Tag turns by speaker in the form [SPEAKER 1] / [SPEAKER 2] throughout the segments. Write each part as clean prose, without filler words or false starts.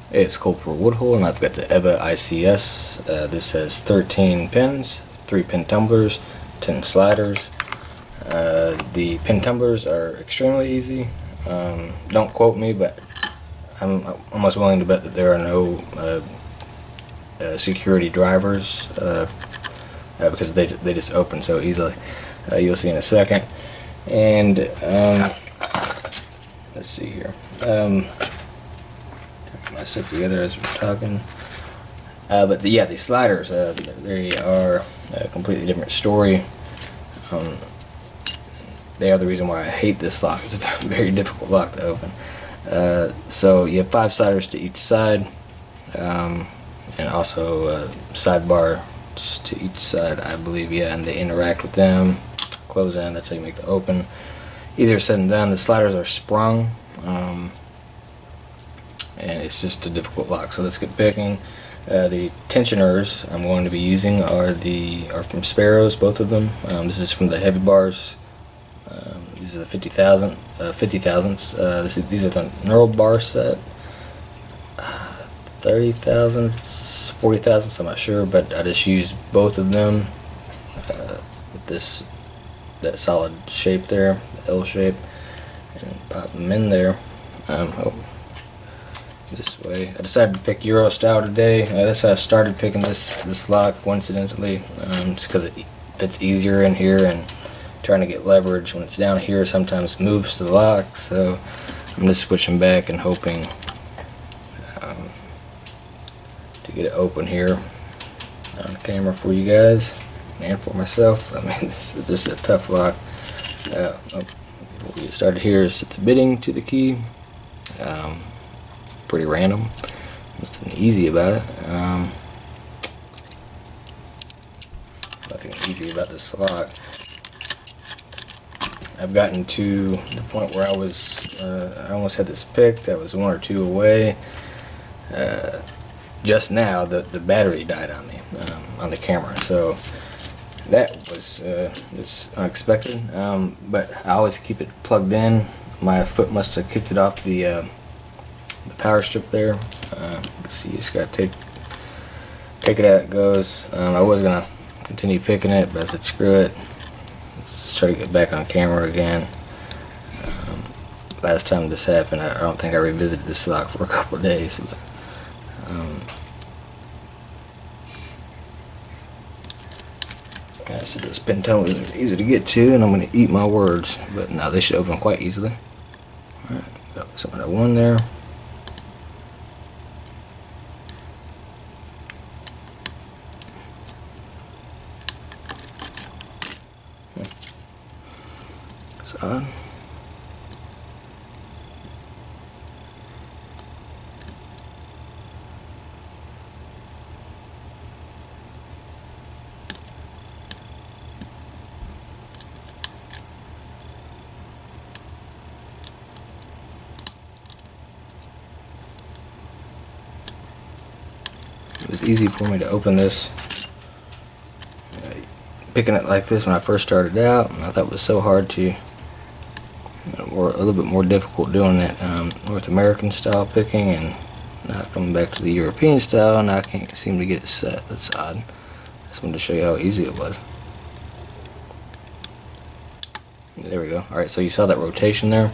[SPEAKER 1] It's Copper Woodhull, and I've got the EVVA ICS. This has 13 pins, 3 pin tumblers, 10 sliders. The pin tumblers are extremely easy. Don't quote me, but I'm almost willing to bet that there are no security drivers because they just open so easily. You'll see in a second. And let's see here. Myself together as we're talking, but yeah, these sliders, they are a completely different story. They are the reason why I hate this lock. It's a very difficult lock to open. So you have 5 sliders to each side, and also sidebars to each side, I believe. Yeah, and they interact with them. Close in. That's how you make the open. Easier said than done. The sliders are sprung. And it's just a difficult lock. So let's get picking. The tensioners I'm going to be using are from Sparrows, both of them. This is from the heavy bars. These are the 50,000s. These are the knurled bar set. 30,000s, 40,000s, I'm not sure, but I just used both of them with that solid shape there, the L shape, and pop them in there. This way. I decided to pick Euro style today. That's how I started picking this lock, coincidentally, just because it fits easier in here, and trying to get leverage when it's down here sometimes moves the lock. So I'm just switching back and hoping to get it open here on camera for you guys and for myself. I mean, this is just a tough lock. Before we get started here is the bitting to the key. Pretty random. Nothing easy about it. Nothing easy about this lock. I've gotten to the point where I almost had this picked. I was 1 or 2 away. Just now, the battery died on me on the camera, so that was just unexpected. But I always keep it plugged in. My foot must have kicked it off the power strip there. So you just gotta take it as it goes. I was gonna continue picking it, but I said screw it. Let's try to get back on camera again. Last time this happened, I don't think I revisited this lock for a couple of days. But, so those pin tumblers are easy to get to, and I'm gonna eat my words. But now they should open quite easily. All right, got something at 1 there. On. It was easy for me to open this. Picking it like this when I first started out, and I thought it was so hard to. Or a little bit more difficult doing it North American style picking, and now coming back to the European style, and I can't seem to get it set. That's odd. Just wanted to show you how easy it was. There we go. Alright, so you saw that rotation there.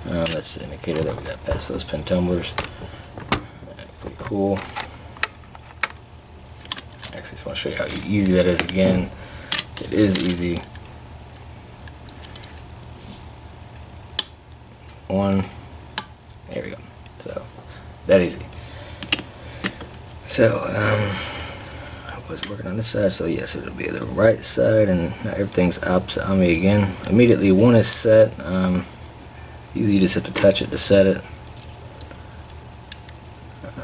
[SPEAKER 1] That's the indicator that we got past those pin tumblers. Pretty cool. Actually, just want to show you how easy that is again. It is easy. 1, there we go. So that easy. So I was working on this side, so yes, it'll be the right side, and now everything's opposite on me again. Immediately 1 is set. Usually you just have to touch it to set it.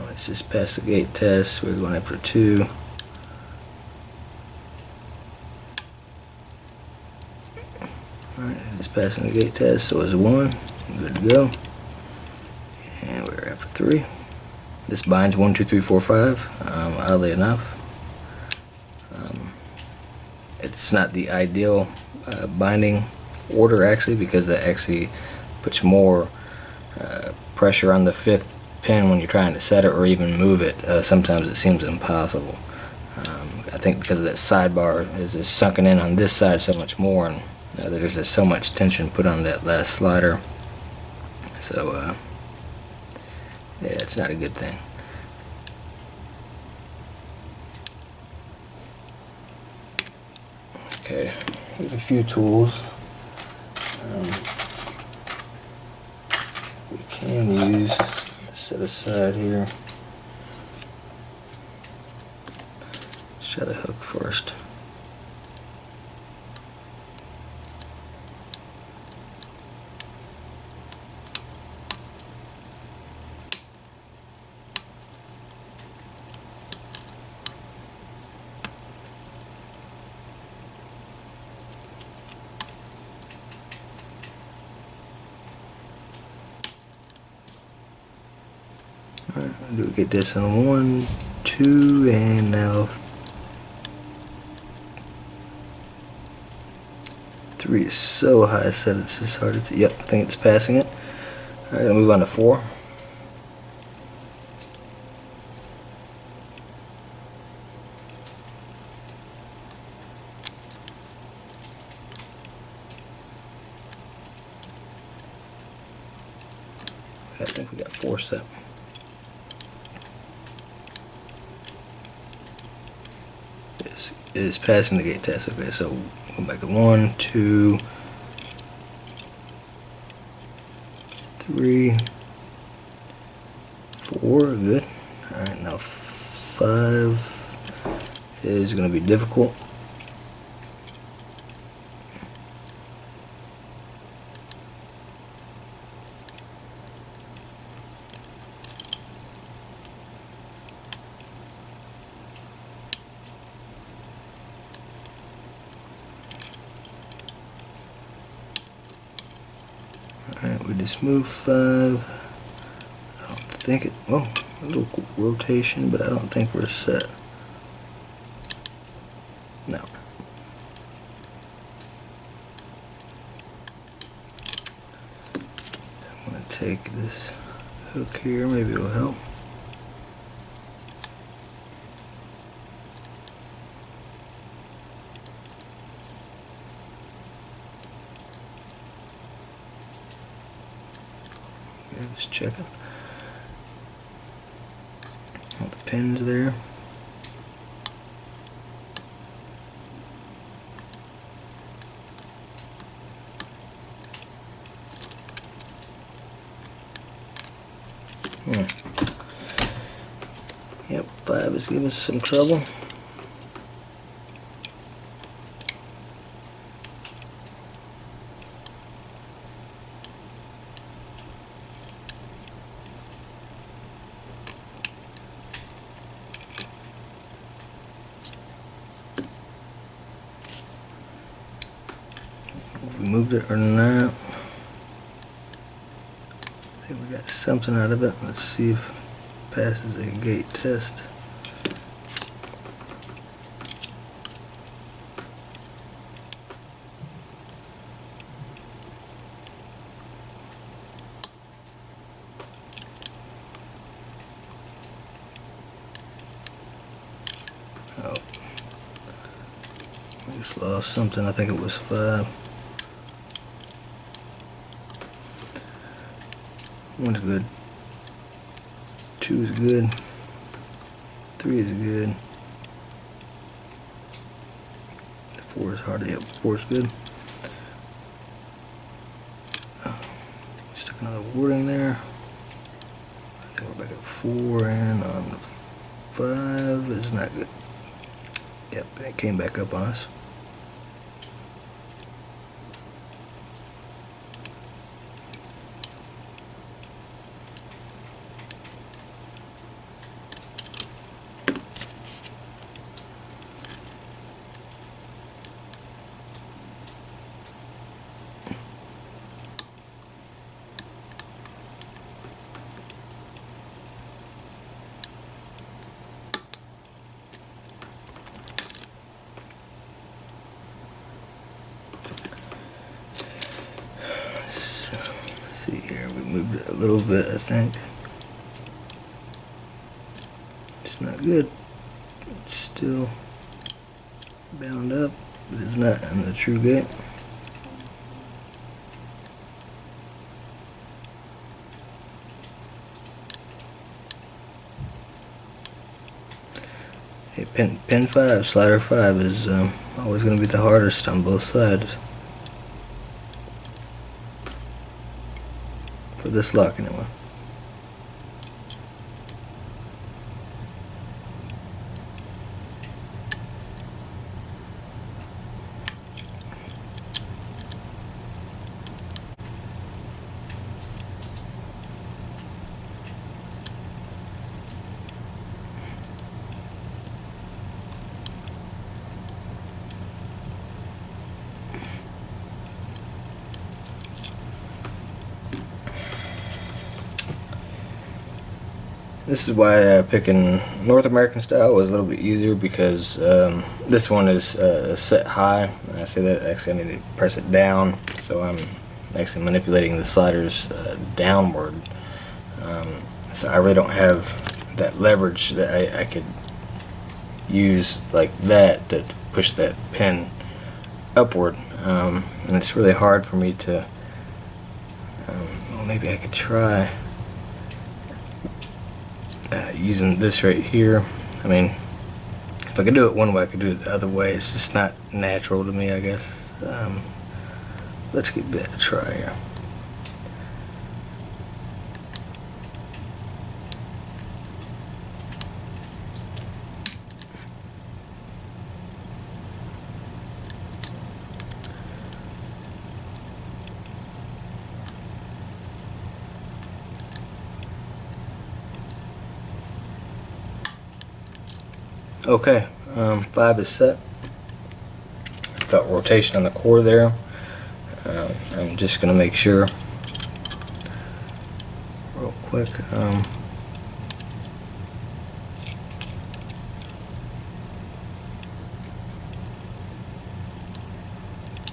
[SPEAKER 1] Let's just pass the gate test. We're going after 2. Alright, just passing the gate test, so it's 1. Good to go. And we're after 3. This binds 1, 2, 3, 4, 5. Oddly enough, it's not the ideal binding order actually, because that actually puts more pressure on the 5th pin when you're trying to set it or even move it. Sometimes it seems impossible. I think because of that sidebar is sunken in on this side so much more, and there's just so much tension put on that last slider. So yeah, it's not a good thing. Okay, here's a few tools we can use. Set aside here. Let's try the hook first. Alright, do we get this on 1, 2, and now 3 is so high set it's just hard to, yep, I think it's passing it. Alright, I'll move on to 4. I think we got 4 set. It is passing the gate test. Okay, so go back to 1, 2, 3, 4. Good. Alright, now 5 is going to be difficult. Alright, we just moved 5. I don't think it, oh, a little rotation, but I don't think we're set. No. I'm going to take this hook here, maybe it'll help. Just checking. All the pins there. Yep, 5 is giving us some trouble. If we moved it or not. I think we got something out of it. Let's see if it passes a gate test. Oh, we just lost something. I think it was 5. 1's good. 2 is good. 3 is good. 4 is hard to hit. 4 is good. Stuck another wording there. I think we're back at 4, and on 5 is not good. Yep, it came back up on us. See here, we moved it a little bit, I think. It's not good. It's still bound up, but it's not in the true gate. Hey, pin 5, slider 5 is always going to be the hardest on both sides. For this lock anyway. This is why picking North American style was a little bit easier, because this one is set high. And I say that actually I need to press it down, so I'm actually manipulating the sliders downward. So I really don't have that leverage that I could use like that to push that pin upward, and it's really hard for me to. Well, maybe I could try. Using this right here. I mean, if I could do it one way, I could do it the other way. It's just not natural to me, I guess. Let's give that a try here. Okay, 5 is set. Felt rotation on the core there. I'm just going to make sure real quick.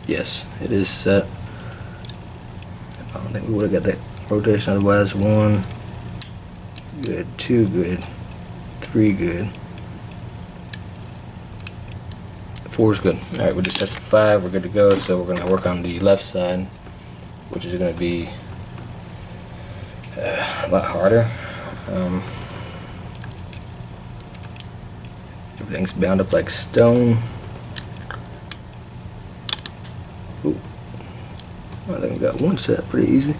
[SPEAKER 1] Yes, it is set. I don't think we would have got that rotation otherwise. 1 good, 2 good, 3 good. 4 is good. Alright, we just tested 5, we're good to go, so we're going to work on the left side, which is going to be a lot harder. Everything's bound up like stone. Ooh. I think we got one set pretty easy.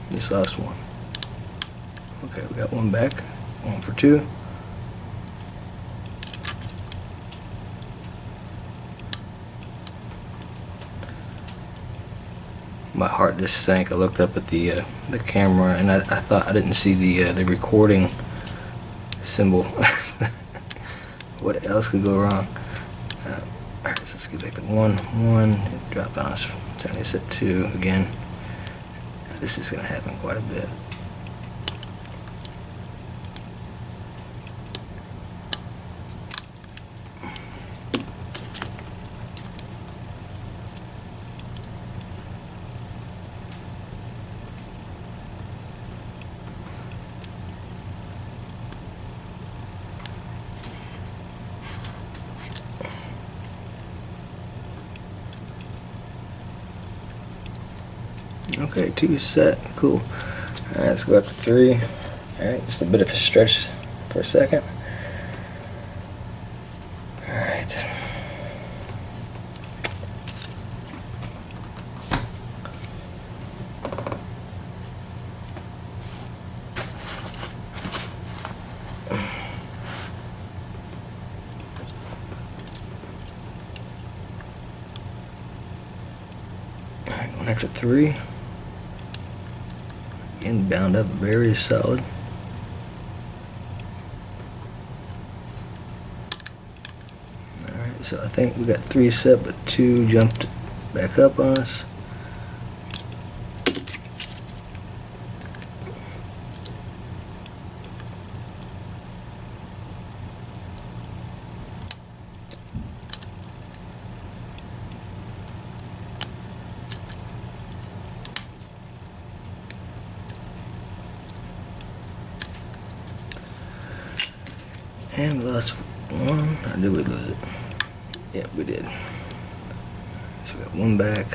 [SPEAKER 1] This last one. Okay, we got one back. 1 for 2. My heart just sank. I looked up at the camera, and I thought I didn't see the recording symbol. What else could go wrong? Alright, so let's get back to 1. It dropped on us. Turn this at 2 again. This is going to happen quite a bit. Okay, 2 set, cool. Alright, let's go up to 3. Alright, just a bit of a stretch for a second. Alright. Alright, going after 3. Again, bound up very solid. Alright, so I think we got 3 set, but 2 jumped back up on us. And we lost one, or did we lose it? Yeah, we did. So we got one back.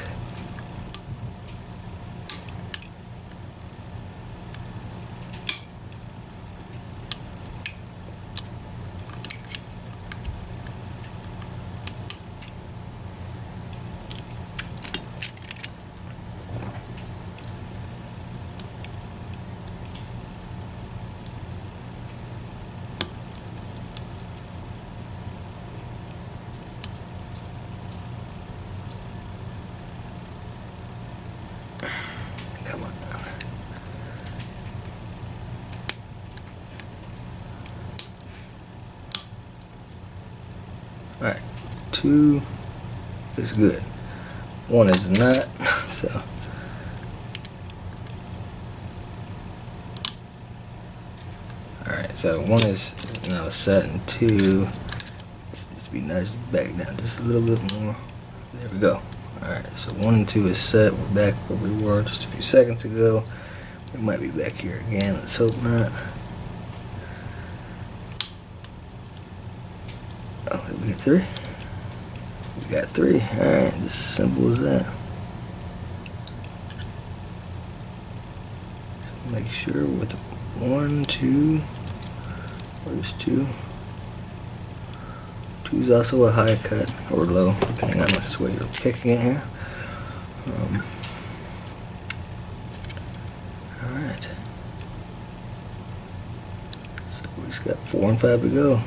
[SPEAKER 1] Come on now. Alright, 2 is good. 1 is not, so. Alright, so 1 is now set, and 2 needs to be nice back down just a little bit more. There we go. Alright, so 1 and 2 is set. We're back where we were just a few seconds ago. We might be back here again. Let's hope not. Oh, did we get 3? We got 3. Alright, just as simple as that. So make sure with 1, 2. Where's 2? 2 is also a high cut or low, depending on which way you're picking it here. Alright. So we just got 4 and 5 to go.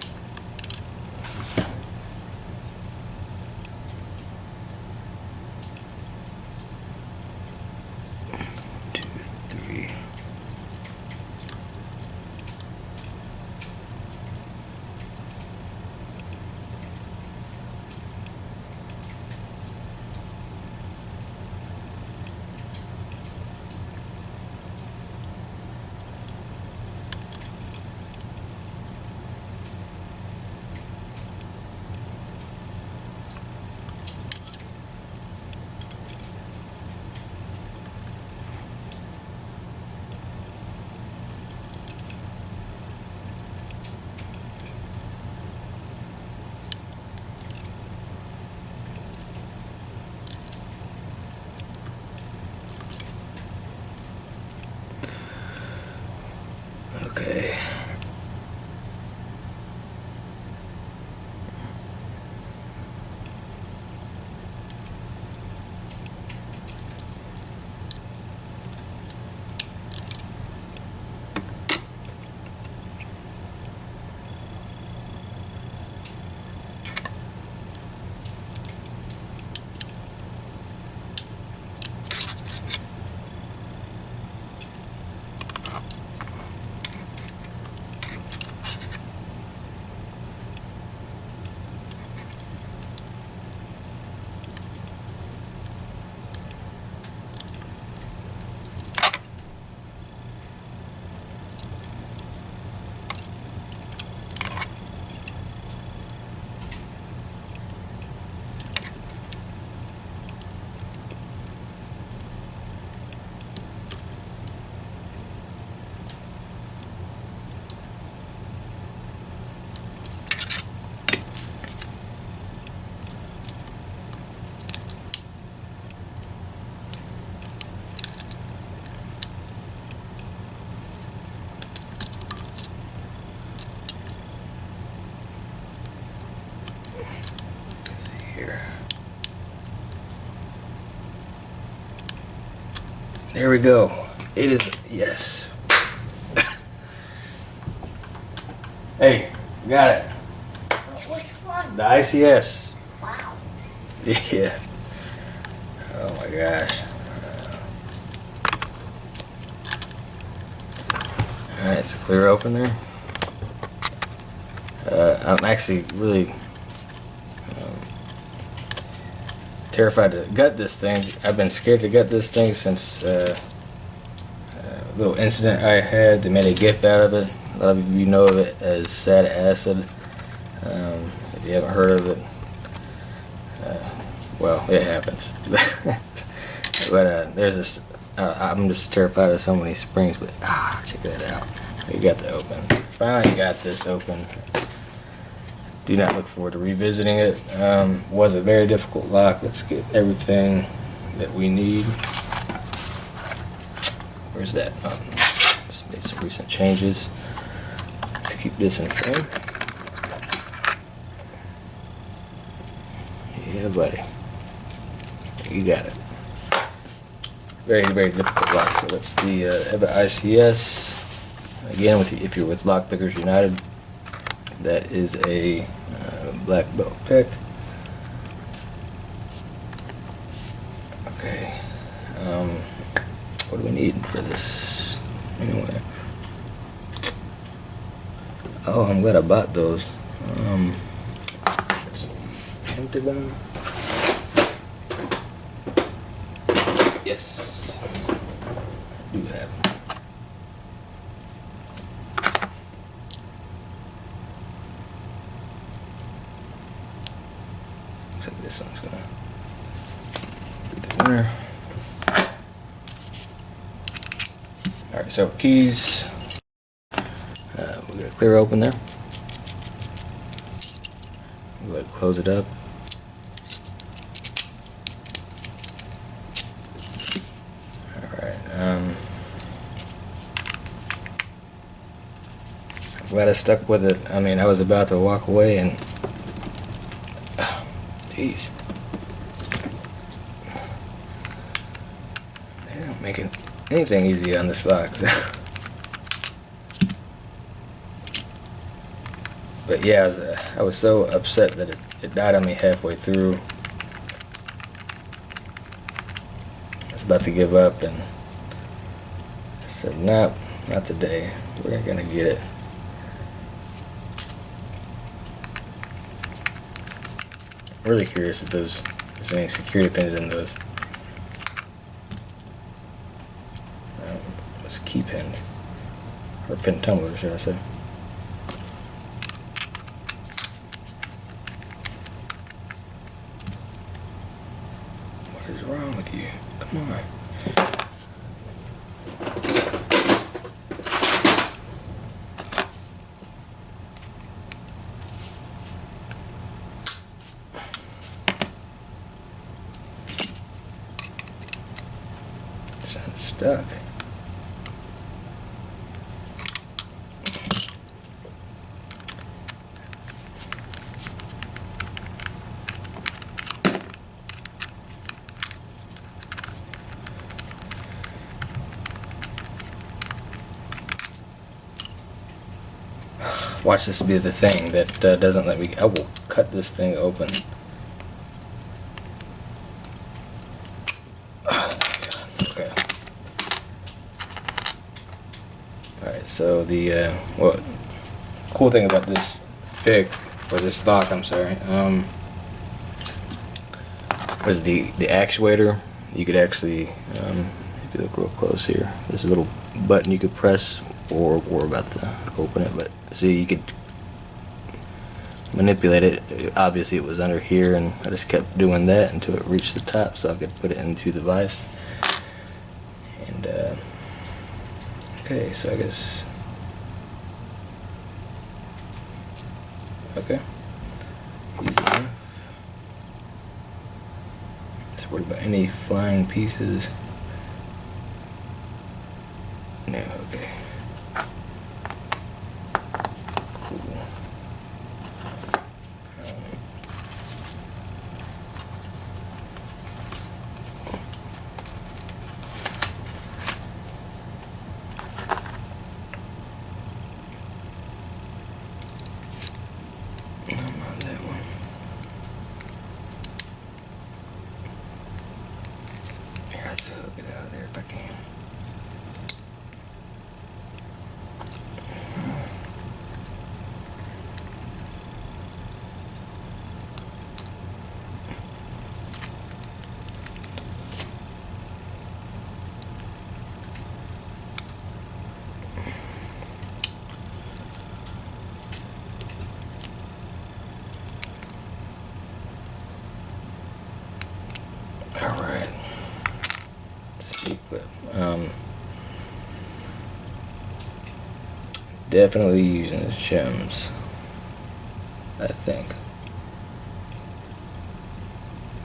[SPEAKER 1] Okay. There we go. It is, yes. Hey, got it.
[SPEAKER 2] Which one?
[SPEAKER 1] The ICS.
[SPEAKER 2] Wow.
[SPEAKER 1] Yeah. Oh my gosh. Alright, it's a clear opener. I'm actually really terrified to gut this thing. I've been scared to gut this thing since a little incident I had. They made a GIF out of it. A lot of you know of it as sad acid. If you haven't heard of it, well, it happens. But there's this. I'm just terrified of so many springs. But check that out. We got the open. Finally got this open. do not look forward to revisiting it. Was a very difficult lock. Let's get everything that we need. Where's that? Just made some recent changes. Let's keep this in frame. Yeah, buddy. You got it. Very, very difficult lock. So that's the EVVA ICS. Again, if you're with Lockpickers United, that is a black belt pick. Okay. What do we need for this? Anyway. Oh, I'm glad I bought those. That's the pentagon. Yes. I do have them. Looks like this one's gonna be the winner. Alright, so keys. We're gonna clear open there. Go ahead and close it up. Alright, I'm glad I stuck with it. I mean, I was about to walk away and jeez. They don't make anything easy on this lock. But yeah, I was so upset that it died on me halfway through. I was about to give up, and I said, nope, not today. We're gonna get it. I'm really curious if there's any security pins in those. Those key pins. Or pin tumblers, should I say. What is wrong with you? Come on. It's stuck. Watch this be the thing that doesn't let me. I will cut this thing open. Oh, God. Okay. Alright, so the cool thing about this pick, or this lock, I'm sorry, was the actuator. You could actually, if you look real close here, there's a little button you could press, or we're about to open it, but see, you could manipulate it. Obviously it was under here, and I just kept doing that until it reached the top so I could put it into the vise. And okay, so I guess okay, easy enough. Just worried about any flying pieces. No, okay. Let's hook it out of there if I can. Alright. C-clip. Definitely using the shims. I think.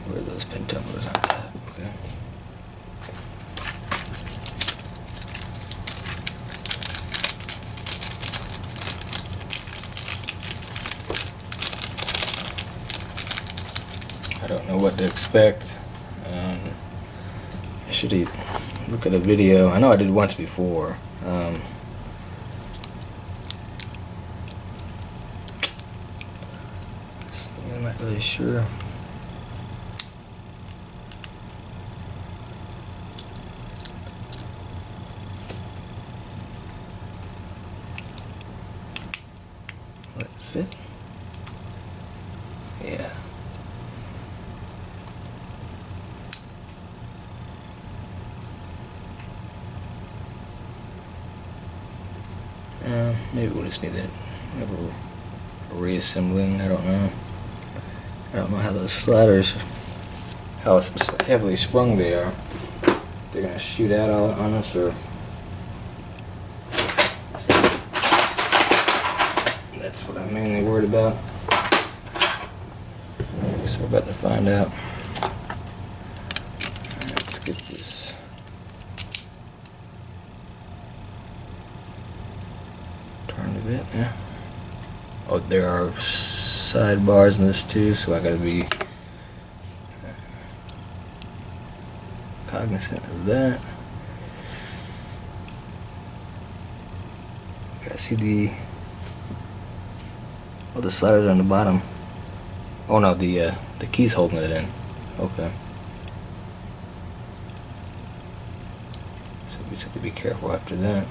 [SPEAKER 1] Where are those pin tumblers on top? Okay. I don't know what to expect. I should look at a video. I know I did once before. I'm not really sure. Will it fit? Yeah. Maybe we'll just need that reassembling. I don't know. I don't know how those sliders, how heavily sprung they are. They're gonna shoot out all on us, or that's what I'm mainly worried about. So we're about to find out. Let's get this. Turned a bit, yeah. Oh, there are sidebars in this too, so I gotta be cognizant of that. Okay, I see the sliders are on the bottom. Oh no, the key's holding it in. Okay. So we just have to be careful after that.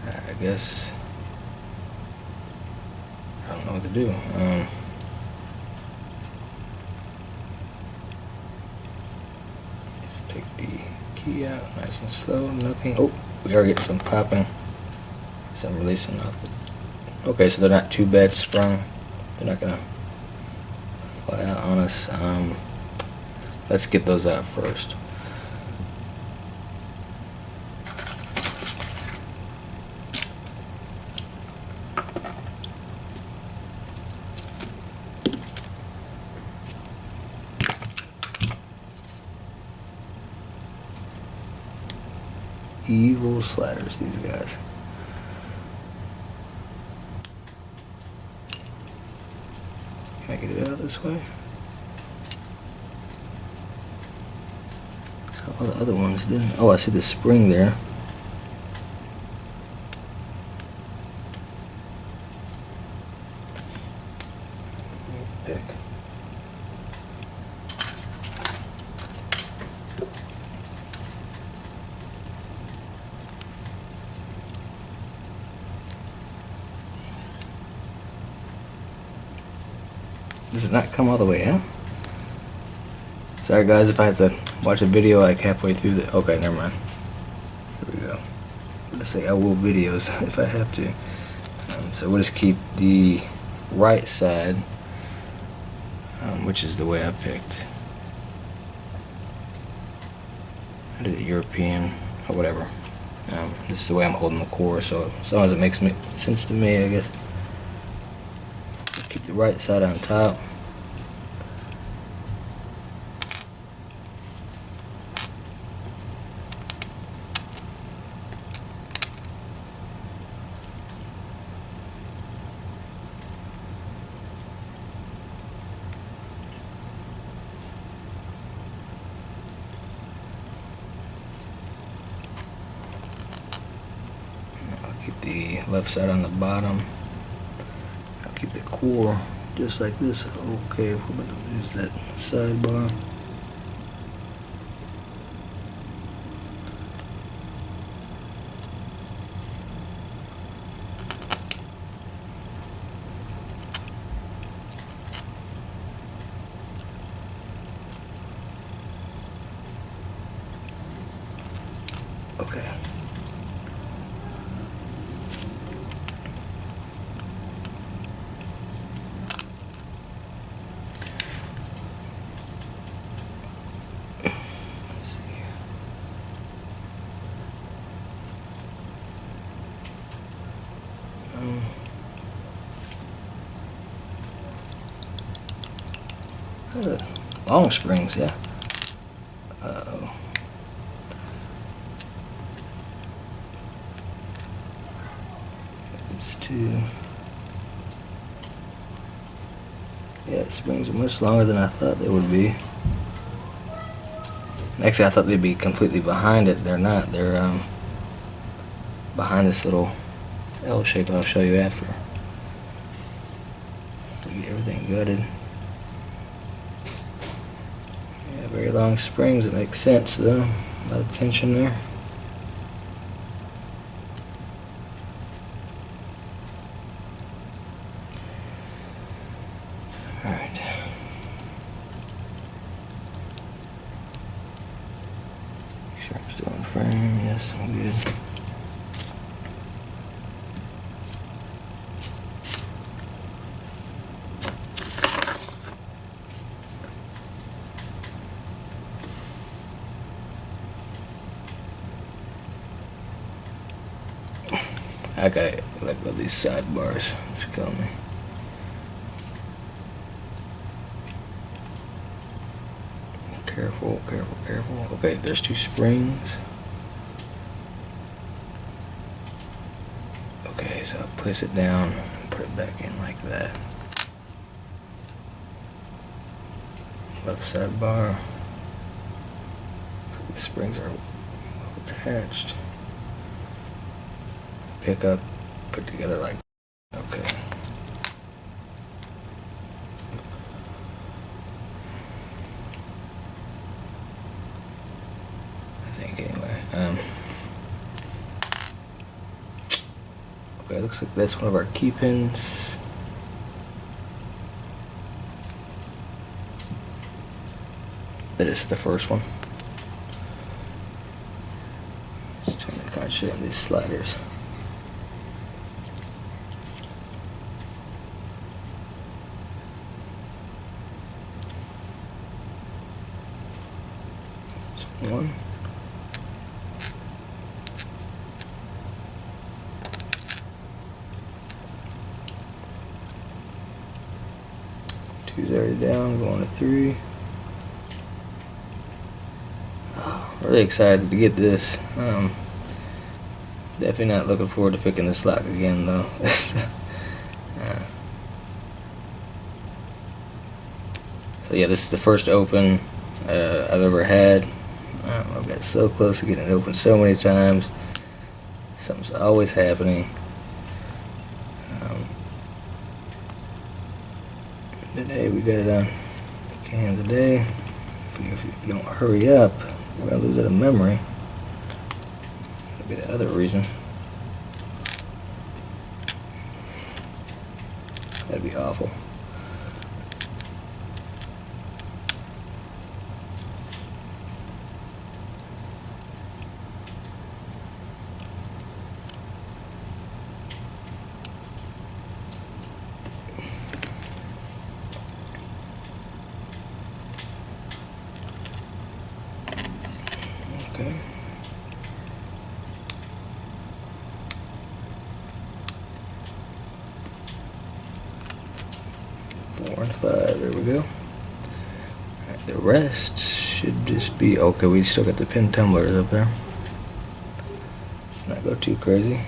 [SPEAKER 1] I guess I don't know what to do. Just take the key out nice and slow. Nothing. Oh, we are getting some popping. Some releasing off the. Okay, so they're not too bad sprung. They're not gonna fly out on us. Let's get those out first. Evil sliders, these guys. Can I get it out this way? So all the other ones didn't. Oh, I see the spring there. Pick. Does it not come all the way out? Sorry guys if I have to watch a video like halfway through the. Okay, never mind. Here we go. Let's say I will videos if I have to. So we'll just keep the right side, which is the way I picked. I did it European or whatever. This is the way I'm holding the core, so as long as it makes sense to me, I guess. Keep the right side on top. I'll keep the left side on the bottom. I'll keep the core just like this. Okay, if we're going to use that sidebar. Okay. Long springs, yeah. Uh-oh. It's two. Yeah, the springs are much longer than I thought they would be. Actually, I thought they'd be completely behind it. They're not. They're behind this little L shape I'll show you after. We get everything gutted. Yeah, very long springs. It makes sense though. A lot of tension there. Alright. Make sure I'm still in frame. Yes, I'm good. I gotta let go of these sidebars. It's killing me. Careful, careful, careful. Okay, there's two springs. Okay, so I'll place it down and put it back in like that. Left sidebar. So the springs are well attached. Pick up, put together like, okay. I think anyway. Okay, looks like that's one of our key pins. That is the first one. Just trying to concentrate on these sliders. One. Two's already down, going to three. Oh, really excited to get this. Definitely not looking forward to picking this lock again though. So yeah, this is the first open I've ever had. I've got so close to getting it open so many times. Something's always happening. Today we got it on cam today. If you don't hurry up, we're gonna lose it in memory. That'd be the other reason. That'd be awful. Okay. Four and five, there we go. Right, the rest should just be, okay, we still got the pin tumblers up there. Let's not go too crazy.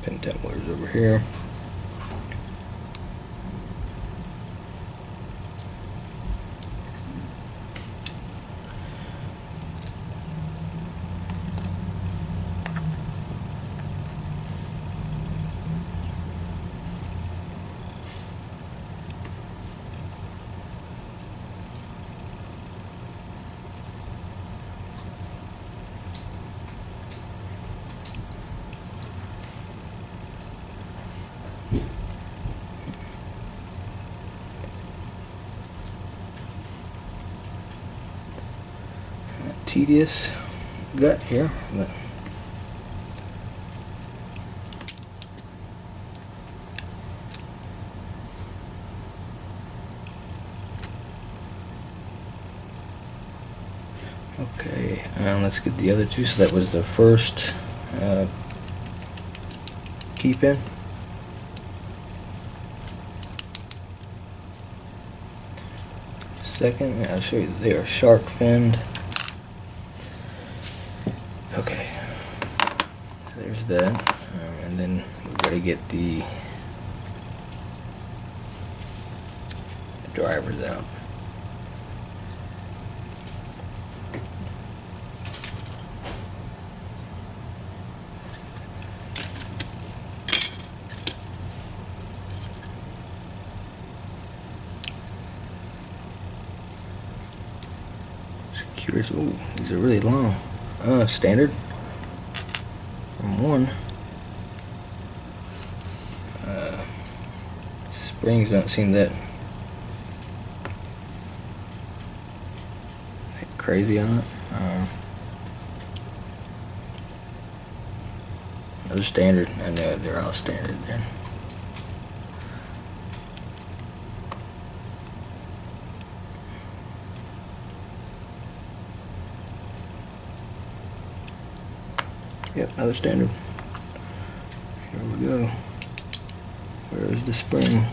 [SPEAKER 1] Pin tumblers over here. Tedious gut here, but okay, let's get the other two. So that was the first key pin. Second, I'll show you they are shark finned. Okay, so there's that, and then we've got to get the drivers out. Curious. Oh, these are really long. Standard from one. Springs don't seem that crazy on it. Another standard. I know they're all standard then. Yep, another standard. Here we go. Where's the spring?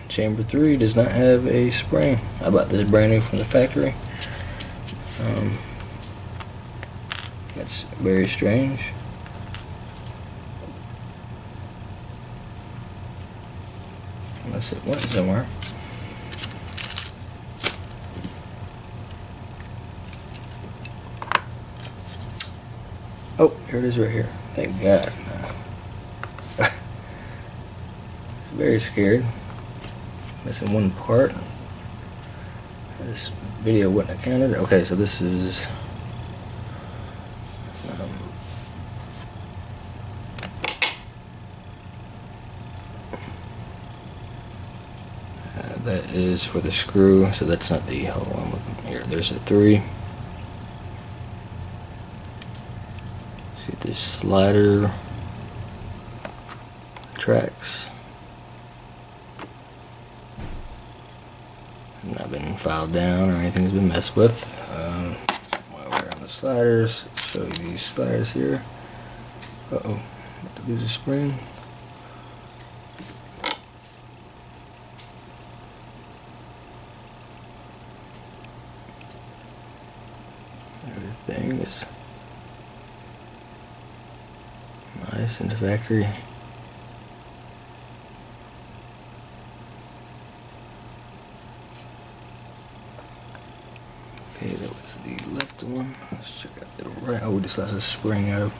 [SPEAKER 1] Chamber 3 does not have a spring. I bought this brand new from the factory. That's very strange. Unless it went somewhere. Oh, here it is right here. Thank God. It's very scared. Missing one part. This video wouldn't have counted. Okay, so this is that is for the screw, so that's not the hole I'm looking here. There's a 3. See this slider tracks. Not been filed down or anything's been messed with. While we're on the sliders, show you these sliders here. Uh-oh, have to lose a spring. Everything is nice in the factory. Okay, that was the left one. Let's check out the right. Oh, we just lost a spring out of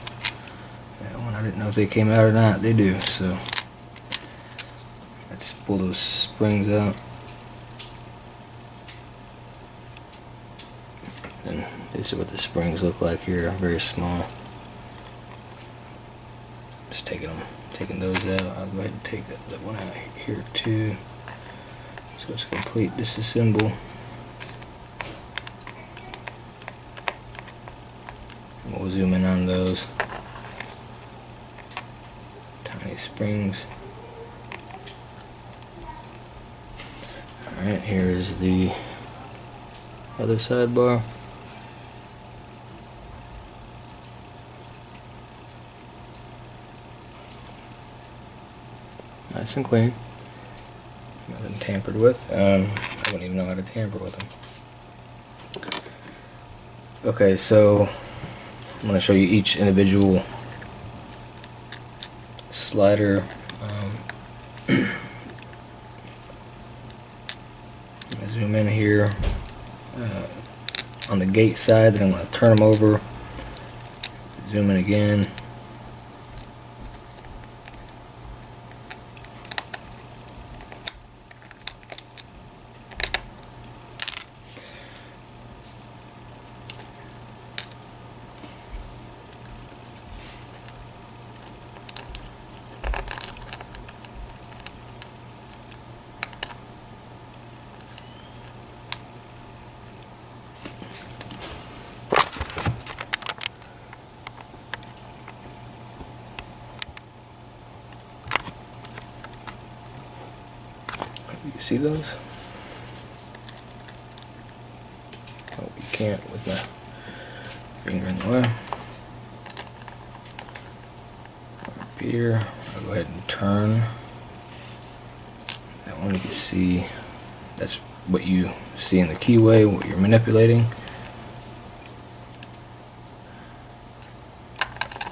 [SPEAKER 1] that one. I didn't know if they came out or not. They do, so let's pull those springs out. And this is what the springs look like here. Very small. Just taking those out. I'll go ahead and take that one out here too. So it's complete disassemble. We'll zoom in on those tiny springs. Alright, here's the other sidebar. Nice and clean. Nothing tampered with. I wouldn't even know how to tamper with them. Okay, so I'm going to show you each individual slider. Zoom in here on the gate side, then I'm going to turn them over, zoom in again. You can see those? Oh, you can't with my finger in the way. Up here, I'll go ahead and turn. That one you can see, that's what you see in the keyway, what you're manipulating.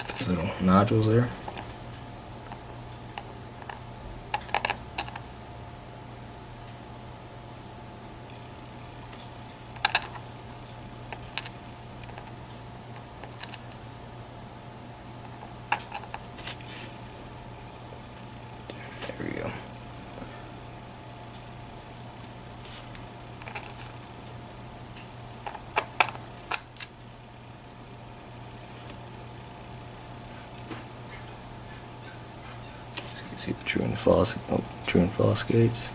[SPEAKER 1] Those little nodules there. There we go. So you can see the true and false gates.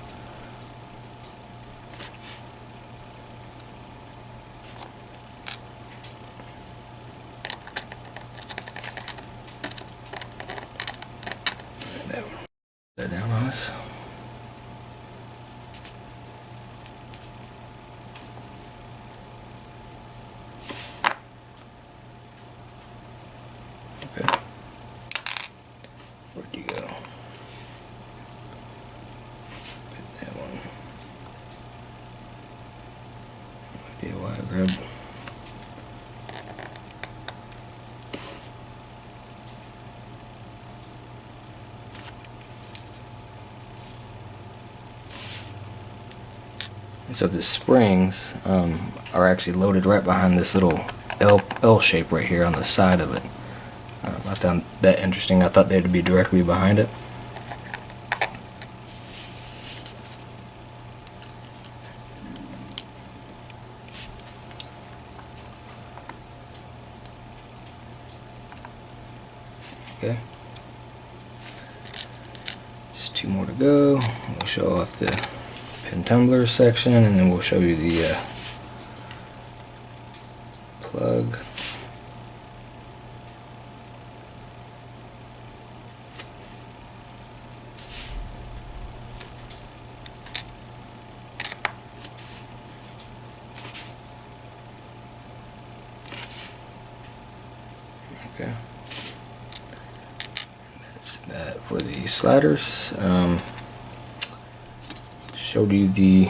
[SPEAKER 1] That down on us. Okay. Where'd you go? Put that one. No idea why I grabbed. So the springs are actually loaded right behind this little L shape right here on the side of it. I found that interesting. I thought they'd be directly behind it. Okay. Just two more to go. We'll show off the pin tumbler section, and then we'll show you the plug. Okay. That's that for the sliders. Showed you the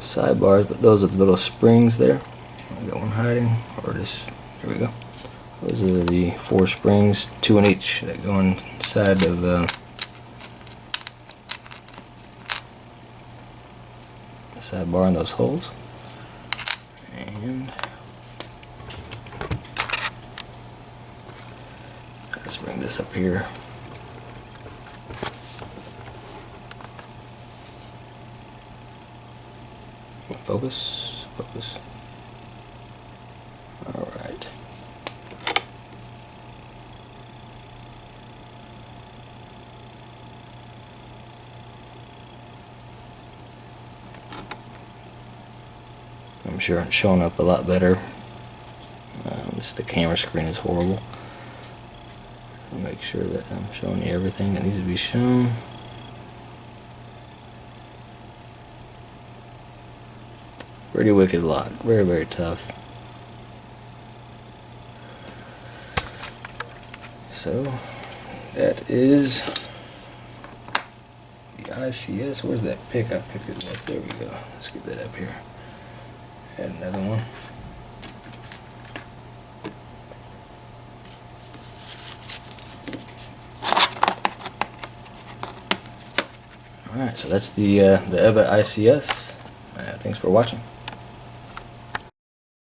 [SPEAKER 1] sidebars, but those are the little springs there. I got one hiding, or just, here we go. Those are the 4 springs, 2 in each, that go inside of the sidebar in those holes. And let's bring this up here. Focus, focus. All right. I'm sure it's showing up a lot better. Just the camera screen is horrible. So make sure that I'm showing you everything that needs to be shown. Pretty wicked lock. Very, very tough. So that is ICS. Where's that pick? I picked it up. There we go. Let's get that up here. Add another one. Alright, so that's the EVVA ICS. Thanks for watching.